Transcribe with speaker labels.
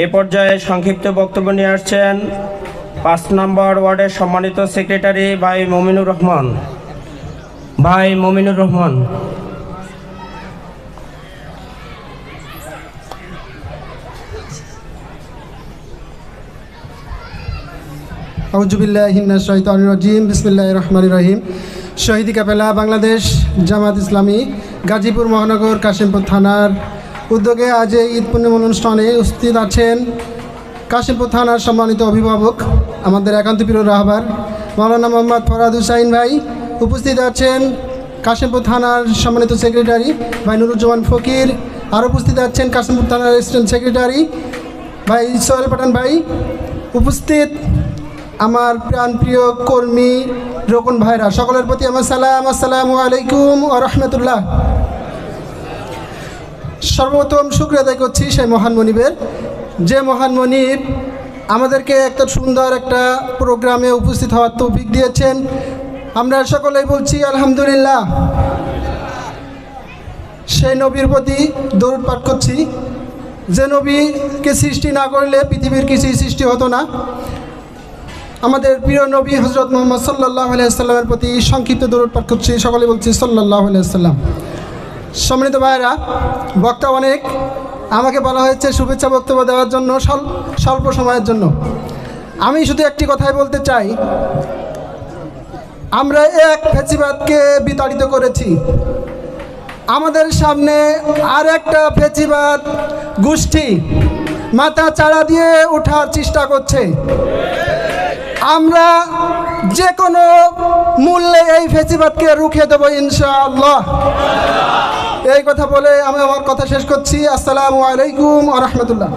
Speaker 1: এ পর্যায়ে সংক্ষিপ্ত বক্তব্য নিয়ে আসছেন ৫ নম্বর ওয়ার্ডের সম্মানিত সেক্রেটারি ভাই মমিনুর রহমান।
Speaker 2: আউযুবিল্লাহি মিনাশ শাইতানির রাজিম। বিসমিল্লাহির রহমানির রহিম। শহীদ কাফেলা বাংলাদেশ জামাত ইসলামী গাজীপুর মহানগর কাশিমপুর থানার উদ্যোগে আজ এই ঈদ পূর্ণিমা অনুষ্ঠানে উপস্থিত আছেন কাশিমপুর থানার সম্মানিত অভিভাবক আমাদের একান্ত প্রিয় রাহবার মাওলানা মোহাম্মদ ফরহাদ হুসাইন ভাই। উপস্থিত আছেন কাশিমপুর থানার সম্মানিত সেক্রেটারি ভাই নুরুজ্জামান ফকির। আর উপস্থিত আছেন কাশিমপুর থানার অ্যাসিস্ট্যান্ট সেক্রেটারি ভাই সোহেল পাঠান ভাই। উপস্থিত আমার প্রাণপ্রিয় কর্মী রোকন ভাইরা, সকলের প্রতি আমার সালাম, আসসালামু আলাইকুম ওয়া রাহমাতুল্লাহ। সর্বপ্রথম শুকরিয়া আদায় করছি সেই মহান মনিবের, যে মহান মনিব আমাদেরকে একটা সুন্দর একটা প্রোগ্রামে উপস্থিত হওয়ার তৌফিক দিয়েছেন। আমরা সকলেই বলছি আলহামদুলিল্লাহ। সেই নবীর প্রতি দরুদ পাঠ করছি, যে নবীকে সৃষ্টি না করলে পৃথিবীর কিছুই সৃষ্টি হতো না। আমাদের প্রিয় নবী হজরত মুহাম্মদ সাল্লাল্লাহু আলাইহি ওয়াসাল্লামের প্রতি সংক্ষিপ্ত দরুদ পাঠ করছি, সকলে বলছি সাল্লাল্লাহু আলাইহি ওয়াসাল্লাম। সম্মানিত ভাইরা, বক্তা অনেক, আমাকে বলা হয়েছে শুভেচ্ছা বক্তব্য দেওয়ার জন্য স্বল্প সময়ের জন্য। আমি শুধু একটি কথাই বলতে চাই, আমরা এক ফেঁচিবাদকে বিতাড়িত করেছি, আমাদের সামনে আর একটা ফেঁচিবাদ গোষ্ঠী মাথা চাড়া দিয়ে ওঠার চেষ্টা করছে। আমরা যে কোনো মূল্যে এই ফেঁচিবাদকে রুখে দেবো ইনশাআল্লাহ। এই কথা বলে আমি আমার কথা শেষ করছি। আসসালামু আলাইকুম ওয়া রাহমাতুল্লাহ।